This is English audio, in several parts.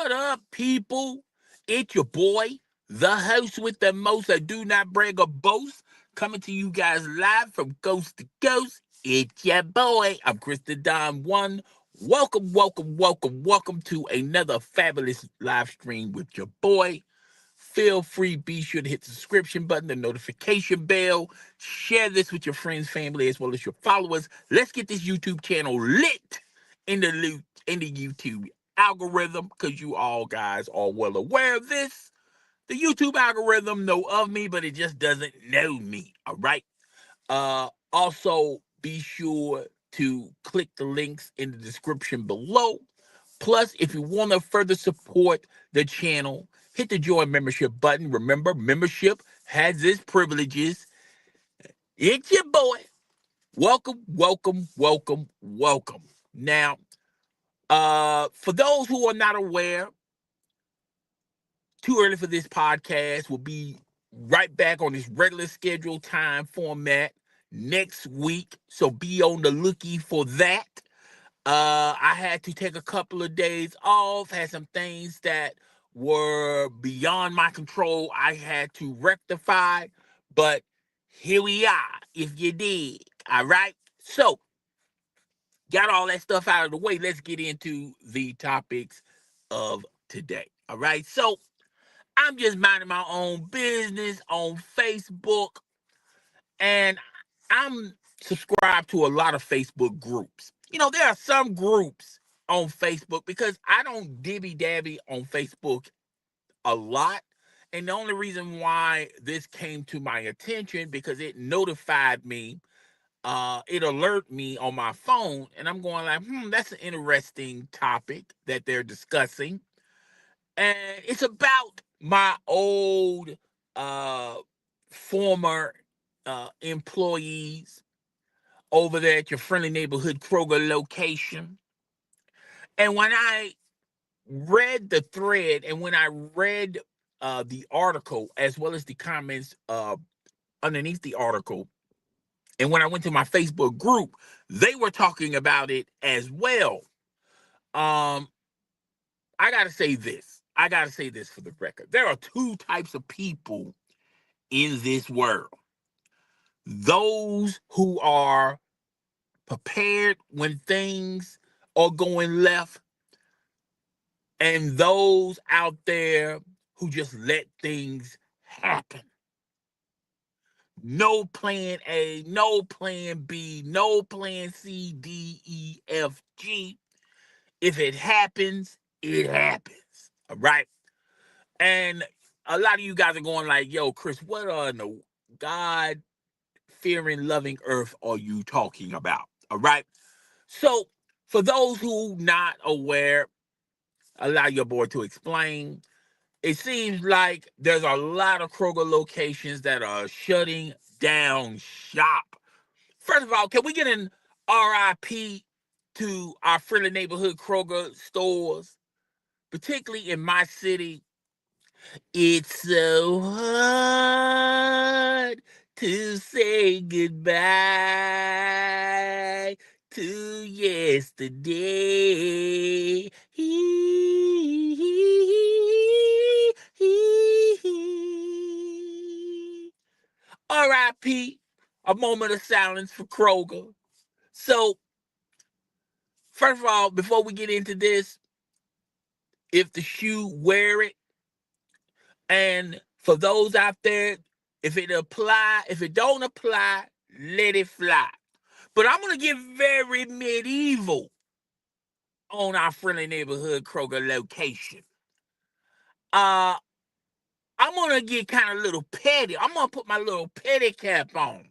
What up, people? It's your boy, the host with the most. I do not brag or boast. Coming to you guys live from coast to coast. It's your boy. I'm Chris the Don One. Welcome, welcome, welcome, welcome to another fabulous live stream with your boy. Feel free, be sure to hit the subscription button, the notification bell, share this with your friends, family, as well as your followers. Let's get this YouTube channel lit in the YouTube algorithm, because you all guys are well aware of this. The YouTube algorithm know of me, but it just doesn't know me. All right. Also, be sure to click the links in the description below. Plus, if you want to further support the channel, hit the join membership button. Remember, membership has its privileges. It's your boy. Welcome, welcome, welcome, welcome. Now, for those who are not aware, too early for this podcast will be right back on this regular schedule time format next week. So be on the lookie for that. I had to take a couple of days off, had some things that were beyond my control I had to rectify, but here we are, if you dig. All right. So, got all that stuff out of the way. Let's get into the topics of today. All right. So, I'm just minding my own business on Facebook, and I'm subscribed to a lot of Facebook groups. There are some groups on Facebook because I don't dibby dabby on Facebook a lot. And the only reason why this came to my attention because it notified me, it alerted me on my phone, and I'm going like, that's an interesting topic that they're discussing. And it's about my old uh former employees over there at your friendly neighborhood Kroger location. And when I read the thread and when I read the article as well as the comments underneath the article, and when I went to my Facebook group, they were talking about it as well. Um, I gotta say this. I gotta say this for the record. There are two types of people in this world. Those who are prepared when things are going left, and those out there who just let things happen. No plan A, no plan B, no plan C, D, E, F, G. If it happens, it happens. All right. And a lot of you guys are going like, yo, Chris, what on the God fearing, loving earth are you talking about? All right. So, for those who not aware, allow your boy to explain. It seems like there's a lot of Kroger locations that are shutting down shop. First of all, can we get an RIP to our friendly neighborhood Kroger stores, particularly in my city? It's so hard to say goodbye to yesterday. R.I.P. A moment of silence for Kroger. So, first of all, before we get into this, if the shoe, wear it. And for those out there, if it don't apply, let it fly. But I'm gonna get very medieval on our friendly neighborhood Kroger location. Uh, I'm gonna get kind of a little petty. I'm gonna put my little petty cap on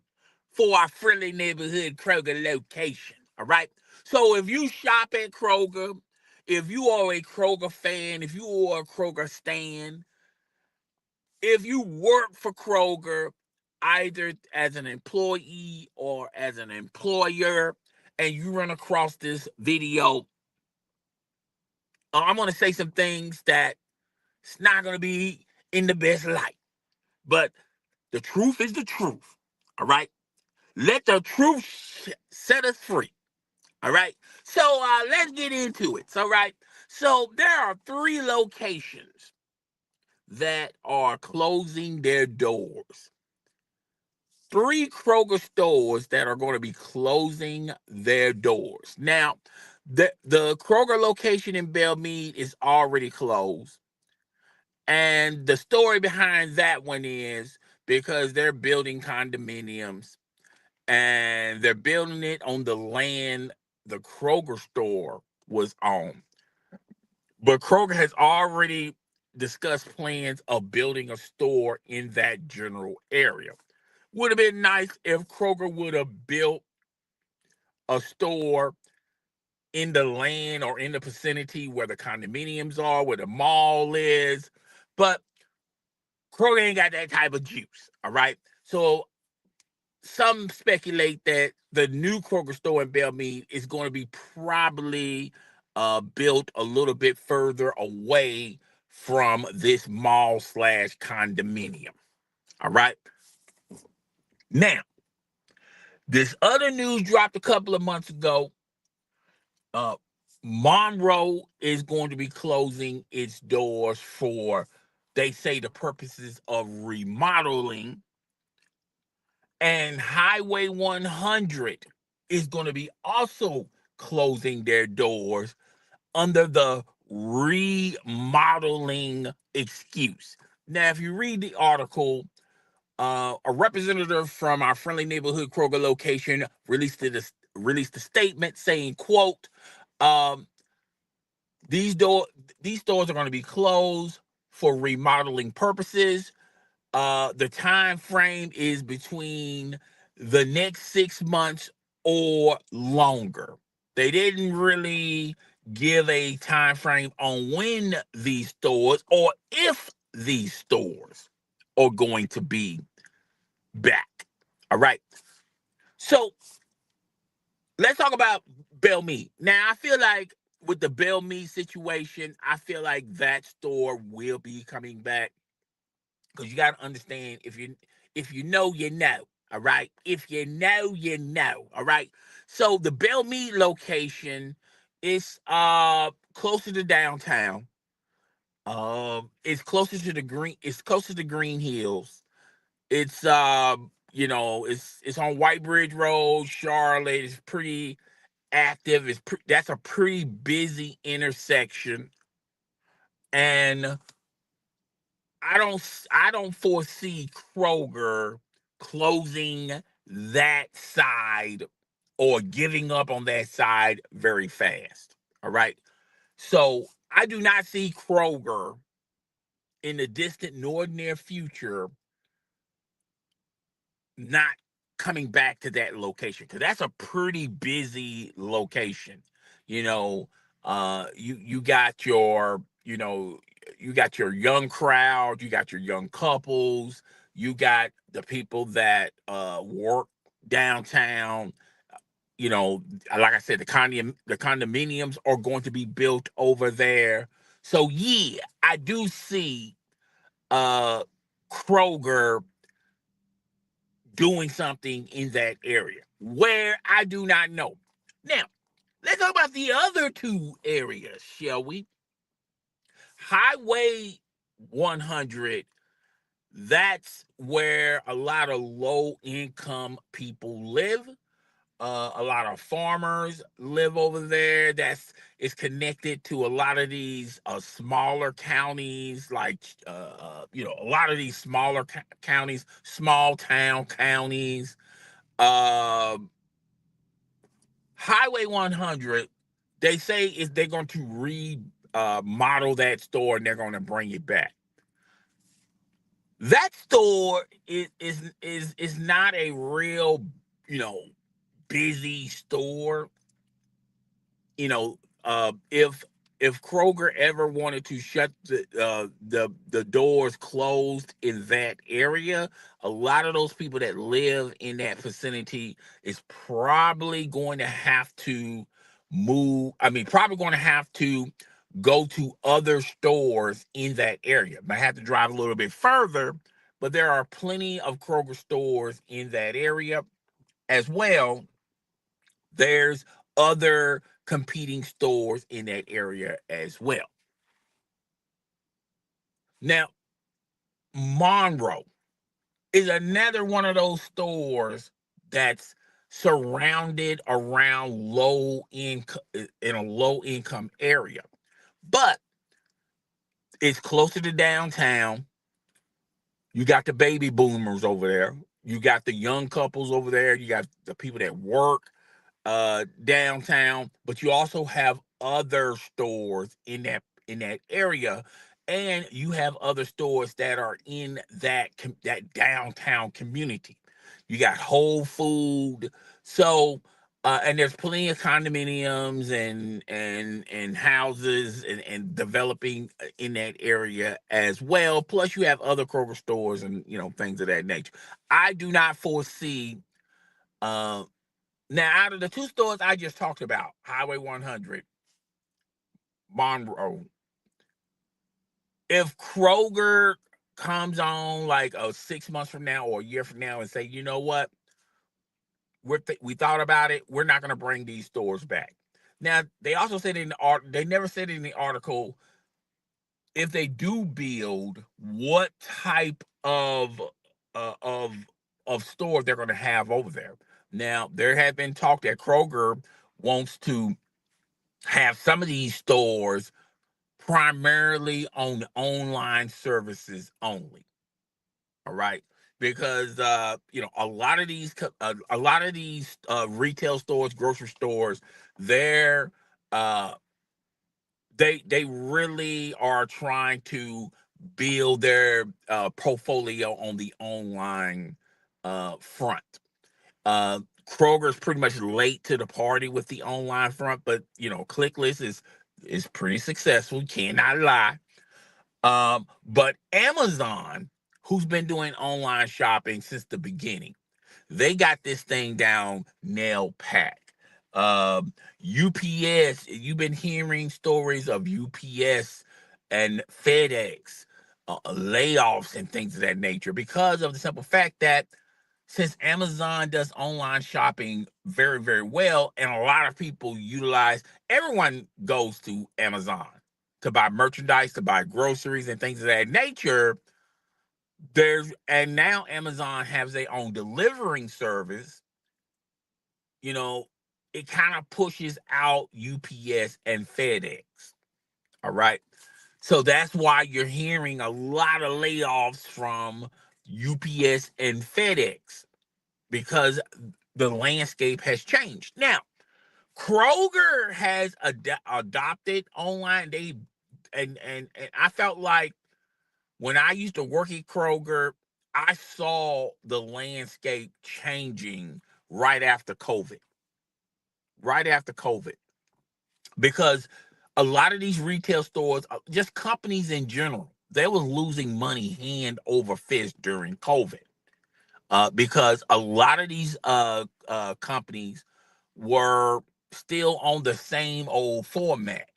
for our friendly neighborhood Kroger location. All right. So if you shop at Kroger, if you are a Kroger fan, if you are a Kroger stan, if you work for Kroger, either as an employee or as an employer, and you run across this video, I'm going to say some things that it's not going to be in the best light. But the truth is the truth. All right. Let the truth set us free. All right. So let's get into it. All right. So there are 3 locations that are closing their doors. 3 Kroger stores that are going to be closing their doors. Now, the Kroger location in Belmead is already closed. And the story behind that one is because they're building condominiums and they're building it on the land the Kroger store was on. But Kroger has already discussed plans of building a store in that general area. Would have been nice if Kroger would have built a store in the land or in the vicinity where the condominiums are, where the mall is. But Kroger ain't got that type of juice. All right. So some speculate that the new Kroger store in Belmead is going to be probably built a little bit further away from this mall slash condominium. All right. Now, this other news dropped a couple of months ago. Uh, Monroe is going to be closing its doors for, they say, the purposes of remodeling. And Highway 100 is going to be also closing their doors under the remodeling excuse. Now, if you read the article, a representative from our friendly neighborhood Kroger location released a statement saying, "quote um, these stores are going to be closed for remodeling purposes. The time frame is between the next 6 months or longer." They didn't really give a time frame on when these stores or if these stores are going to be back. All right. So let's talk about Bell Mead. Now, I feel like with the Bell Mead situation, I feel like that store will be coming back because you got to understand, if you know, you know. All right. If you know, you know. All right. So the Bell Mead location is closer to downtown. It's closer to the green. It's closer to Green Hills. It's it's on White Bridge Road, Charlotte. It's pretty active. That's a pretty busy intersection, and I don't foresee Kroger closing that side or giving up on that side very fast. All right. So I do not see Kroger in the distant nor near future not coming back to that location because that's a pretty busy location. You know, you got your you got your young crowd, you got your young couples, you got the people that work downtown. You know, like I said, the condominiums are going to be built over there. So yeah, I do see uh Kroger doing something in that area. Where, I do not know. Now, let's talk about the other 2 areas, shall we? Highway 100, that's where a lot of low income people live. A lot of farmers live over there. It's connected to a lot of these smaller counties, like a lot of these smaller counties, small town counties. Um, Highway 100, they say is they're going to remodel that store and they're going to bring it back. That store is not a real, you know, busy store. If Kroger ever wanted to shut the doors closed in that area, a lot of those people that live in that vicinity is probably going to have to move. I mean, probably going to have to go to other stores in that area. Might have to drive a little bit further, but there are plenty of Kroger stores in that area as well. There's other competing stores in that area as well. Now, Monroe is another one of those stores that's surrounded around low income in a low income area, but it's closer to downtown. You got the baby boomers over there. You got the young couples over there. You got the people that work downtown, but you also have other stores in that area, and you have other stores that are in that downtown community. You got Whole Food, so and there's plenty of condominiums and houses and developing in that area as well. Plus, you have other Kroger stores and things of that nature. I do not foresee. Uh, Now, out of the two stores I just talked about, Highway 100, Monroe, if Kroger comes on like 6 months from now or a year from now and say, you know what, we thought about it, we're not going to bring these stores back. Now, they also said in the art, they never said in the article if they do build, what type uh, of of stores they're going to have over there. Now, there had been talk that Kroger wants to have some of these stores primarily on online services only. All right, because a lot of these retail stores, grocery stores, they're uh, they really are trying to build their portfolio on the online front. Kroger's pretty much late to the party with the online front, but ClickList is pretty successful. Cannot lie. But Amazon, who's been doing online shopping since the beginning, they got this thing down nail pat. UPS, you've been hearing stories of UPS and FedEx layoffs and things of that nature because of the simple fact that since Amazon does online shopping very, very well, and a lot of people utilize, everyone goes to Amazon to buy merchandise, to buy groceries, and things of that nature. And now Amazon has their own delivering service. You know, it kind of pushes out UPS and FedEx. All right. So that's why you're hearing a lot of layoffs from UPS and FedEx because the landscape has changed. Now, Kroger has adopted online. And I felt like when I used to work at Kroger, I saw the landscape changing right after COVID. Right after COVID, because a lot of these retail stores, just companies in general, they was losing money hand over fist during COVID. Because a lot of these companies were still on the same old format: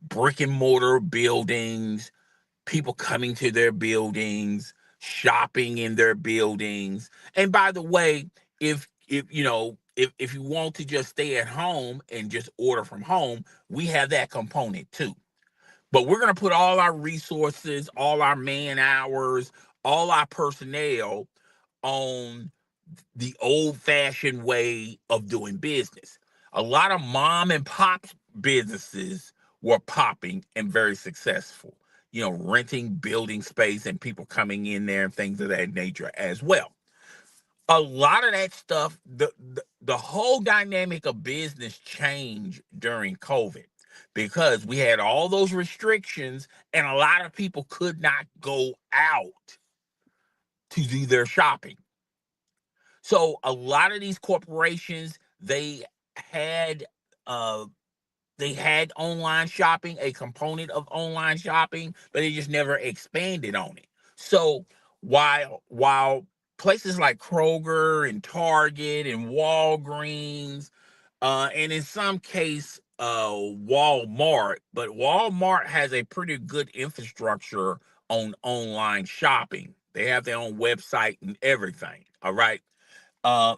brick and mortar buildings, people coming to their buildings, shopping in their buildings. And by the way, if you want to just stay at home and just order from home, we have that component too. But we're going to put all our resources, all our man hours, all our personnel on the old fashioned way of doing business. A lot of mom and pop businesses were popping and very successful, renting building space and people coming in there and things of that nature as well. A lot of that stuff, the whole dynamic of business changed during COVID because we had all those restrictions and a lot of people could not go out to do their shopping. So a lot of these corporations, had uh they had online shopping, a component of online shopping, but they just never expanded on it. So while places like Kroger and Target and Walgreens, and in some case Walmart, but Walmart has a pretty good infrastructure on online shopping. They have their own website and everything. All right.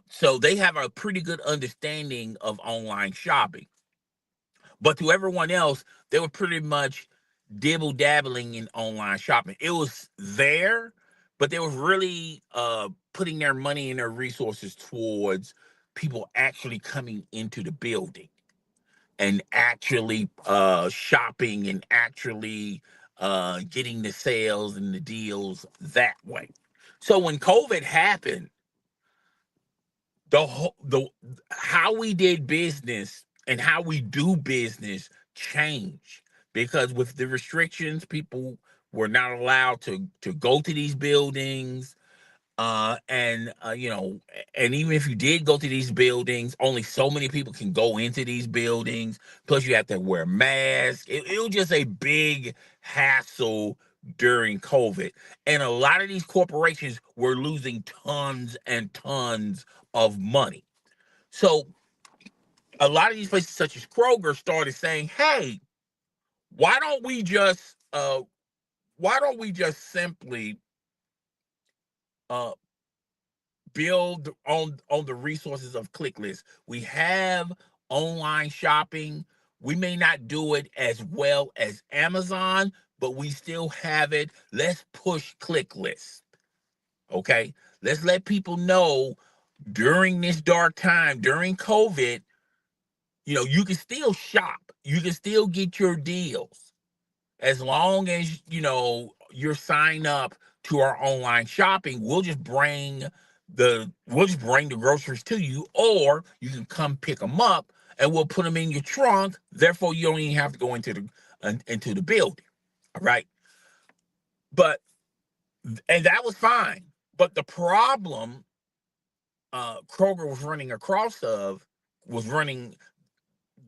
So they have a pretty good understanding of online shopping. But to everyone else, they were pretty much dibble dabbling in online shopping. It was there, but they were really putting their money and their resources towards people actually coming into the building and actually shopping and actually getting the sales and the deals that way. So when COVID happened, the how we did business and how we do business changed, because with the restrictions, people were not allowed to go to these buildings, and and even if you did go to these buildings, only so many people can go into these buildings. Plus you have to wear masks. It was just a big hassle during COVID, and a lot of these corporations were losing tons and tons of money. So a lot of these places such as Kroger started saying, hey, why don't we just simply uh build on the resources of ClickList. We have online shopping. We may not do it as well as Amazon, but we still have it. Let's push ClickList. Okay? Let's let people know during this dark time, during COVID, you can still shop. You can still get your deals as long as you're signed up to our online shopping. We'll just bring the groceries to you, or you can come pick them up and we'll put them in your trunk. Therefore, you don't even have to go into the building. All right. But and that was fine. But the problem Kroger was running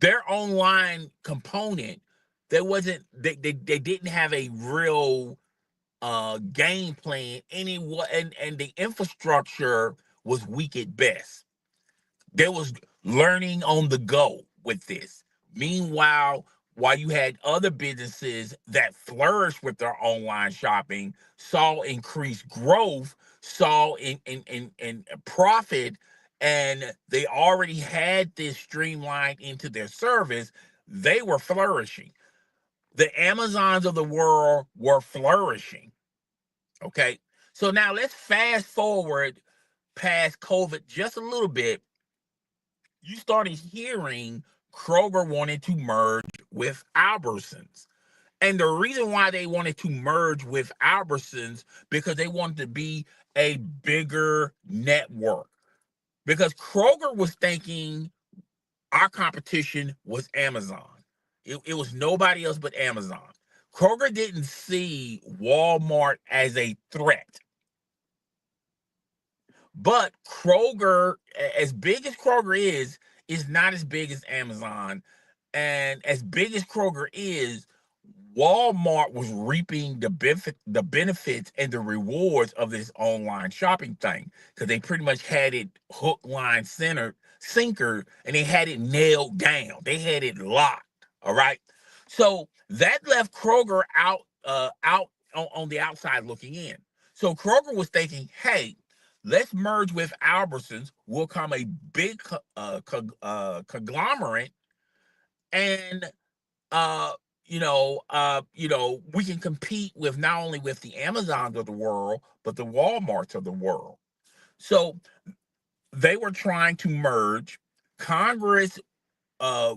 their online component. They didn't have a real game plan and the infrastructure was weak at best. There was learning on the go with this. Meanwhile, while you had other businesses that flourished with their online shopping, saw increased growth, saw in profit, and they already had this streamlined into their service, they were flourishing. The Amazons of the world were flourishing. Okay. So now let's fast forward past COVID just a little bit. You started hearing Kroger wanted to merge with Albertsons. And the reason why they wanted to merge with Albertsons, because they wanted to be a bigger network. Because Kroger was thinking our competition was Amazon. It was nobody else but Amazon. Kroger didn't see Walmart as a threat. But Kroger, as big as Kroger is not as big as Amazon. And as big as Kroger is, Walmart was reaping the benefits and the rewards of this online shopping thing, because they pretty much had it hook, line, sinker, and they had it nailed down. They had it locked. All right. So that left Kroger out on the outside looking in. So Kroger was thinking, hey, let's merge with Albertsons. We'll become a big conglomerate, and uh, we can compete with not only with the Amazons of the world, but the Walmarts of the world. So they were trying to merge. Congress uh,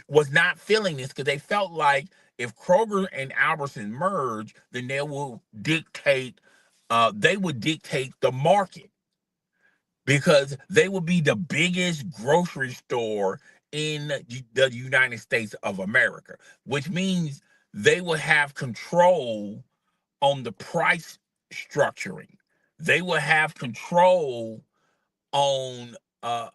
was not feeling this, because they felt like if Kroger and Albertson merge, then they would dictate the market, because they would be the biggest grocery store in the United States of America, which means they will have control on the price structuring. They will have control on uh,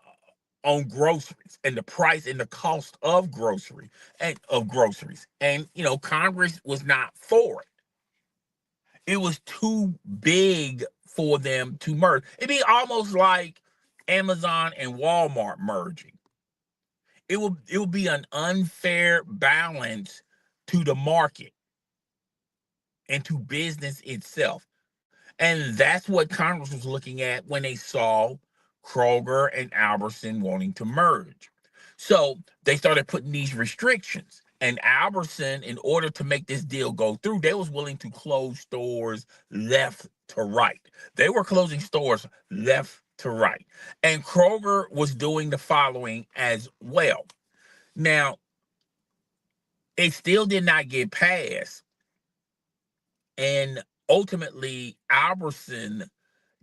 on groceries and the price and the cost of groceries. And Congress was not for it. It was too big for them to merge. It'd be almost like Amazon and Walmart merging. It would be an unfair balance to the market and to business itself. And that's what Congress was looking at when they saw Kroger and Albertson wanting to merge. So they started putting these restrictions. And Albertson, in order to make this deal go through, they was willing to close stores left to right. They were closing stores left to right. And Kroger was doing the following as well. Now, it still did not get passed. And ultimately, Albertson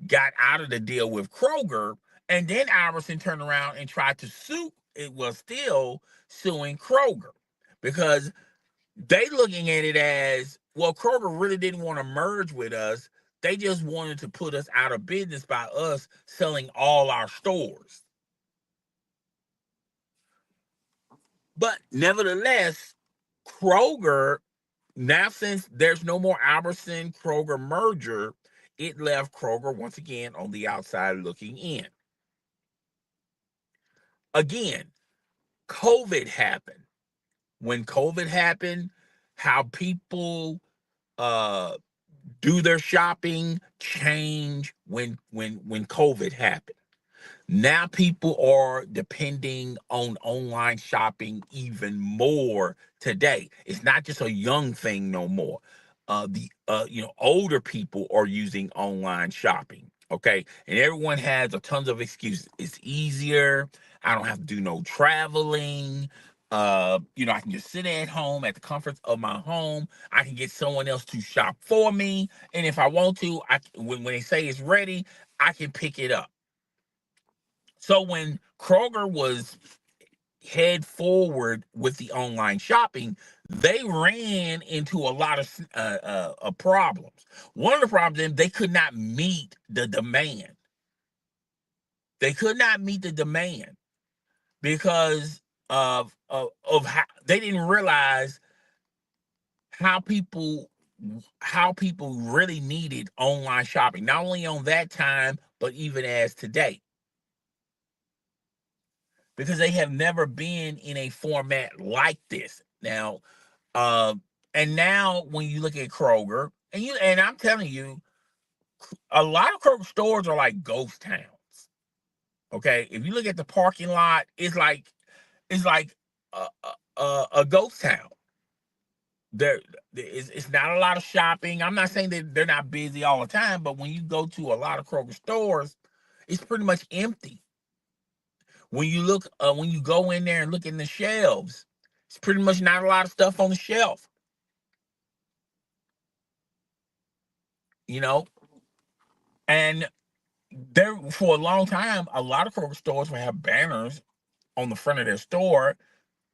got out of the deal with Kroger, and then Albertson turned around and tried to sue. It was still suing Kroger because they looking at it as, well, Kroger really didn't want to merge with us. They just wanted to put us out of business by us selling all our stores. But nevertheless, Kroger, now since there's no more Albertson Kroger merger, it left Kroger once again on the outside looking in. Again, COVID happened. When COVID happened, how people uh do their shopping change when COVID happened. Now people are depending on online shopping even more today. It's not just a young thing no more. The older people are using online shopping. Okay, and everyone has a tons of excuses. It's easier. I don't have to do no traveling. I can just sit at home at the comfort of my home. I can get someone else to shop for me, and if I want to, when they say it's ready, I can pick it up. So when Kroger was head forward with the online shopping, they ran into a lot of problems. One of the problems is they could not meet the demand. They could not meet the demand because of how they didn't realize how people how people really needed online shopping, not only on that time, but even as today. Because they have never been in a format like this. Now, uh, and now when you look at Kroger, and I'm telling you, a lot of Kroger stores are like ghost towns. Okay, if you look at the parking lot, it's like a ghost town. There, it's not a lot of shopping. I'm not saying that they're not busy all the time, but when you go to a lot of Kroger stores, it's pretty much empty. When you go in there and look in the shelves, it's pretty much not a lot of stuff on the shelf. You know, and there for a long time, a lot of Kroger stores will have banners on the front of their store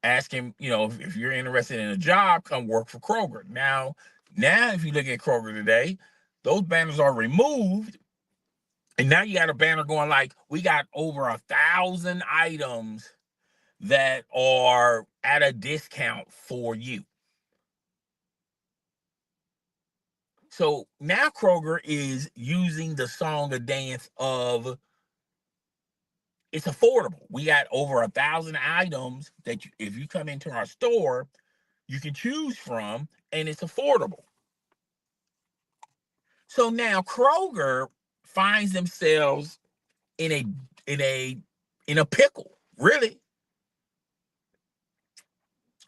asking, if you're interested in a job, come work for Kroger. Now, if you look at Kroger today, those banners are removed, and now you got a banner going like, we got over 1,000 items that are at a discount for you. So now Kroger is using the song and dance of, it's affordable. We got over 1,000 items that if you come into our store, you can choose from, and it's affordable. So now Kroger finds themselves in a in a in a pickle. Really,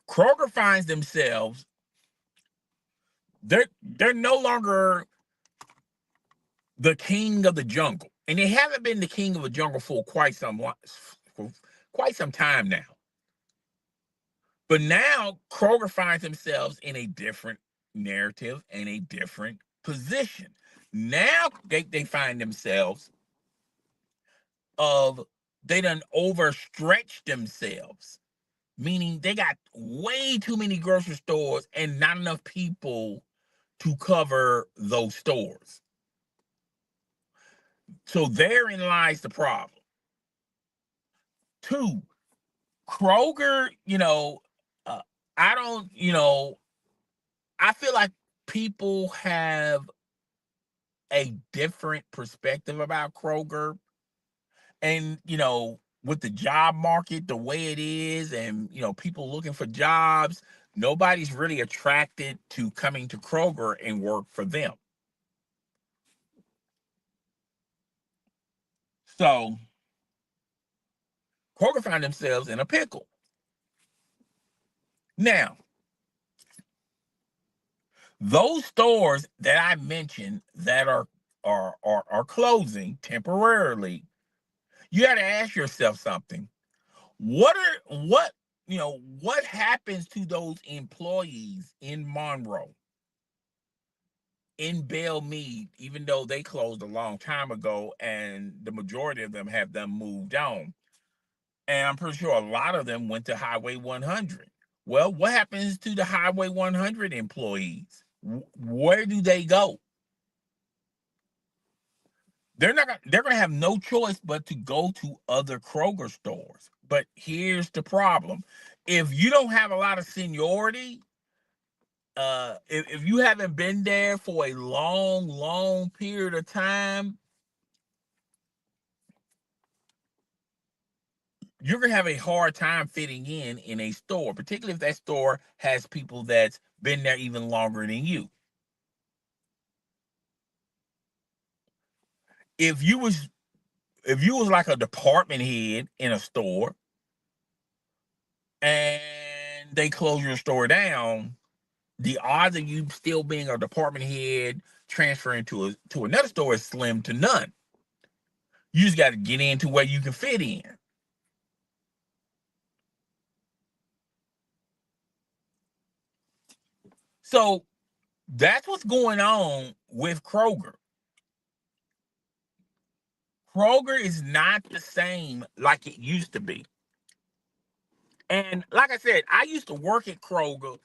Kroger finds themselves, they're no longer the king of the jungle, and they haven't been the king of the jungle for quite some time now. But now Kroger finds themselves in a different narrative and a different position. Now they find themselves of they done overstretched themselves, meaning they got way too many grocery stores and not enough people to cover those stores. So therein lies the problem. Two, Kroger, uh, I don't, I feel like people have a different perspective about Kroger. And, with the job market the way it is, and, people looking for jobs, nobody's really attracted to coming to Kroger and work for them. So Kroger found themselves in a pickle. Now, those stores that I mentioned that are closing temporarily, you got to ask yourself something. What happens to those employees in Monroe, in Bellmead, even though they closed a long time ago and the majority of them have moved on? And I'm pretty sure a lot of them went to Highway 100. Well, what happens to the Highway 100 employees? Where do they go? They're gonna have no choice but to go to other Kroger stores. But here's the problem: if you don't have a lot of seniority, if you haven't been there for a long period of time, you're gonna have a hard time fitting in a store, particularly if that store has people that's been there even longer than you. If you was like a department head in a store and they close your store down, the odds of you still being a department head transferring to another store is slim to none. You just got to get into where you can fit in. So that's what's going on with Kroger. Kroger is not the same like it used to be. And like I said, I used to work at Kroger,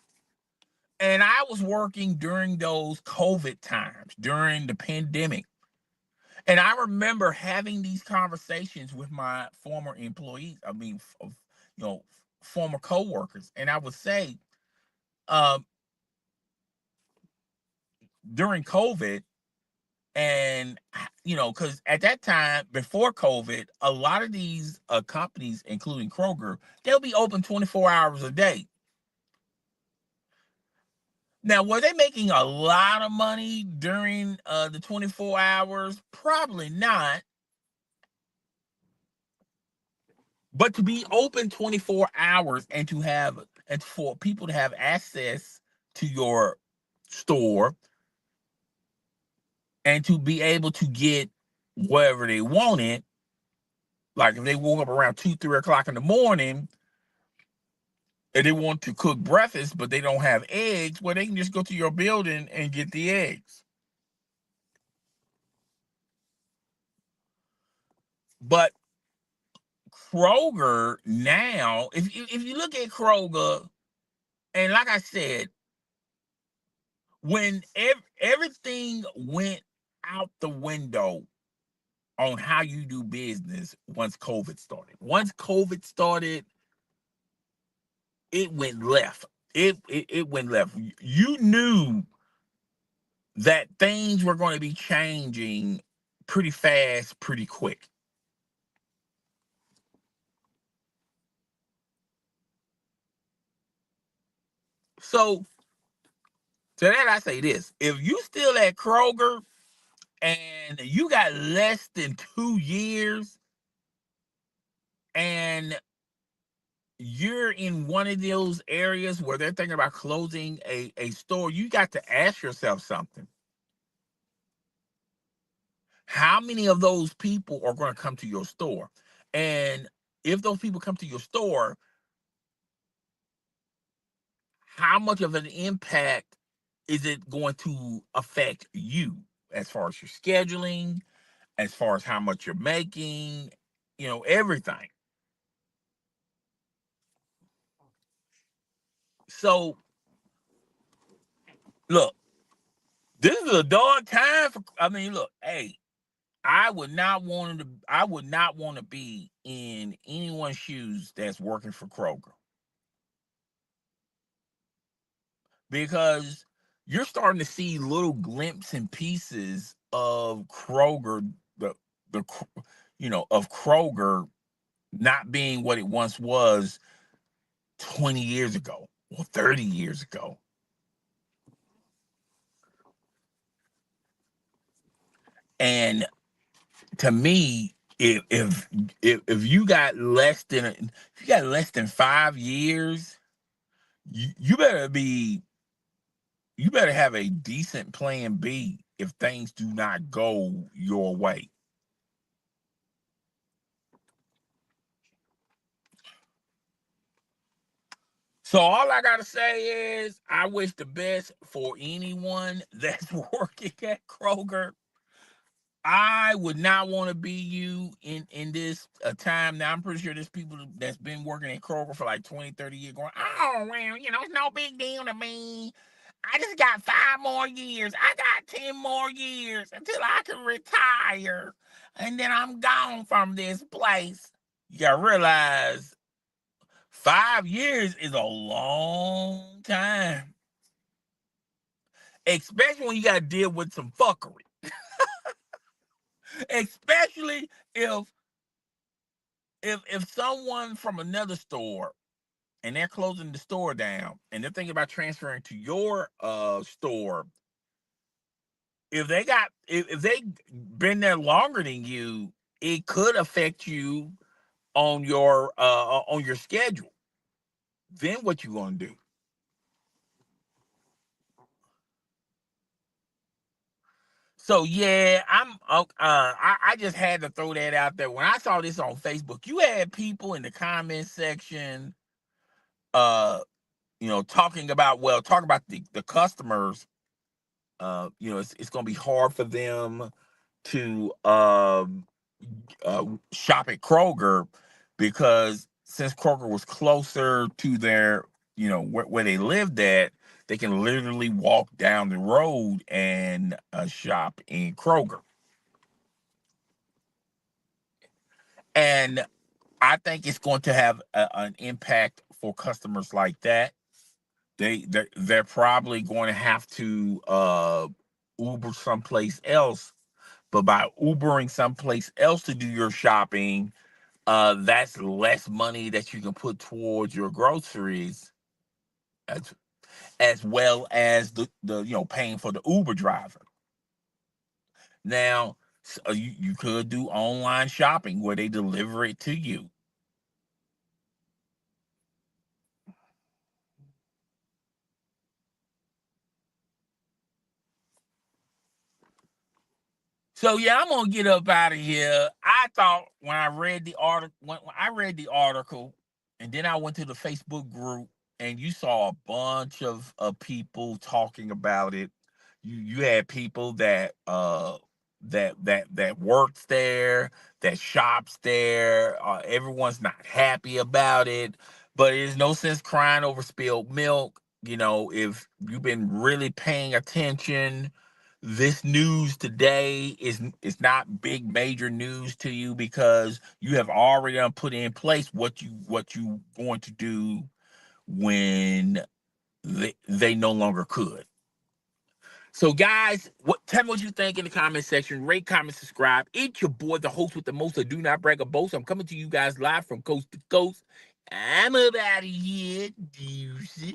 and I was working during those COVID times, during the pandemic. And I remember having these conversations with my former employees, you know, former coworkers. And I would say, um, during COVID, and because at that time before COVID, a lot of these companies, including Kroger, they'll be open 24 hours a day. Now, were they making a lot of money during the 24 hours? Probably not. But to be open 24 hours and for people to have access to your store and to be able to get whatever they wanted, like if they woke up around 2, 3 o'clock in the morning and they want to cook breakfast, but they don't have eggs, well, they can just go to your building and get the eggs. But Kroger now, if you look at Kroger, and like I said, when everything went out the window on how you do business once COVID started. Once COVID started, it went left. It went left. You knew that things were going to be changing pretty fast, pretty quick. So to that I say this: if you still at Kroger and you got less than 2 years and you're in one of those areas where they're thinking about closing a store, you got to ask yourself something. How many of those people are going to come to your store? And if those people come to your store, how much of an impact is it going to affect you as far as your scheduling, as far as how much you're making, everything. So, look, this is a dark time for, look, hey, I would not want to be in anyone's shoes that's working for Kroger, because you're starting to see little glimpses and pieces of Kroger, the of Kroger not being what it once was 20 years ago or 30 years ago. And to me, if you got less than 5 years, you better have a decent plan B if things do not go your way. So all I gotta say is I wish the best for anyone that's working at Kroger. I would not want to be you in this time. Now, I'm pretty sure there's people that's been working at Kroger for like 20, 30 years going, oh, well, it's no big deal to me. I just got 5 more years. I got 10 more years until I can retire. And then I'm gone from this place. You got to realize 5 years is a long time, especially when you got to deal with some fuckery. Especially if someone from another store and they're closing the store down and they're thinking about transferring to your store, if they been there longer than you, it could affect you on your schedule. Then what you gonna do? So yeah, I just had to throw that out there. When I saw this on Facebook, you had people in the comment section uh talk about the customers. It's going to be hard for them to shop at Kroger because since Kroger was closer to their, where they lived at, they can literally walk down the road and shop in Kroger. And I think it's going to have an impact for customers like that. They're probably going to have to Uber someplace else, but by Ubering someplace else to do your shopping, that's less money that you can put towards your groceries, as as well as the paying for the Uber driver. Now, you could do online shopping where they deliver it to you. So yeah, I'm gonna get up out of here. I thought when I read the article, when I read the article, and then I went to the Facebook group, and you saw a bunch of people talking about it. You had people that works there, that shops there. Everyone's not happy about it, but there's no sense crying over spilled milk. If you've been really paying attention, this news today is not big major news to you because you have already put in place what you going to do when they no longer could. So guys, tell me what you think in the comment section. Rate, comment, subscribe. It's your boy, the host with the most. I do not brag or boast. I'm coming to you guys live from coast to coast. I'm up out of here. Deuces.